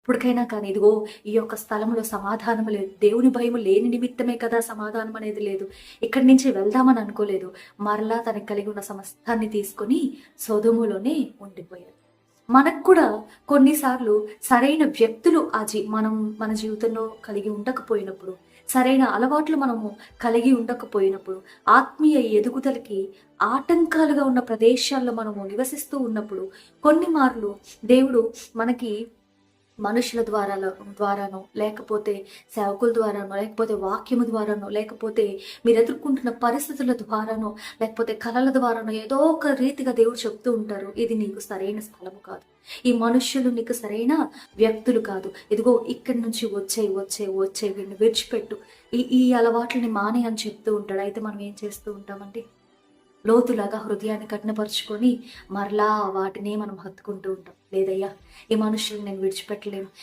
ఇప్పటికైనా కానీ ఇదిగో ఈ యొక్క స్థలంలో సమాధానం లేదు. దేవుని భయం లేని నిమిత్తమే కదా సమాధానం అనేది లేదు. ఇక్కడి నుంచి వెళ్దామని అనుకోలేదు. మరలా తనకు కలిగి ఉన్న సమస్తాన్ని తీసుకొని సొదొమలోనే ఉండిపోయాడు. మనకు కూడా కొన్నిసార్లు సరైన వ్యక్తులు మనం మన జీవితంలో కలిగి ఉండకపోయినప్పుడు, సరైన అలవాట్లు మనము కలిగి ఉండకపోయినప్పుడు, ఆత్మీయ ఎదుగుదలకి ఆటంకాలుగా ఉన్న ప్రదేశాల్లో మనము నివసిస్తూ ఉన్నప్పుడు, కొన్ని మార్లు దేవుడు మనకి మనుషుల ద్వారానో, లేకపోతే సేవకుల ద్వారానో, లేకపోతే వాక్యము ద్వారానో, లేకపోతే మీరు ఎదుర్కొంటున్న పరిస్థితుల ద్వారానో, లేకపోతే కళల ద్వారానో ఏదో ఒక రీతిగా దేవుడు చెప్తూ ఉంటారు. ఇది నీకు సరైన స్థలము కాదు, ఈ మనుష్యులు నీకు సరైన వ్యక్తులు కాదు, ఇదిగో ఇక్కడి నుంచి వచ్చే వీడిని విడిచిపెట్టు, ఈ అలవాట్లని మానే అని చెప్తూ ఉంటాడు. అయితే మనం ఏం చేస్తూ ఉంటామండి? లోతులాగా హృదయాన్ని కఠినపరుచుకొని మరలా వాటినే మనం హత్తుకుంటూ ఉంటాం. లేదయ్యా, ఈ మనుషులను నేను విడిచిపెట్టలేను,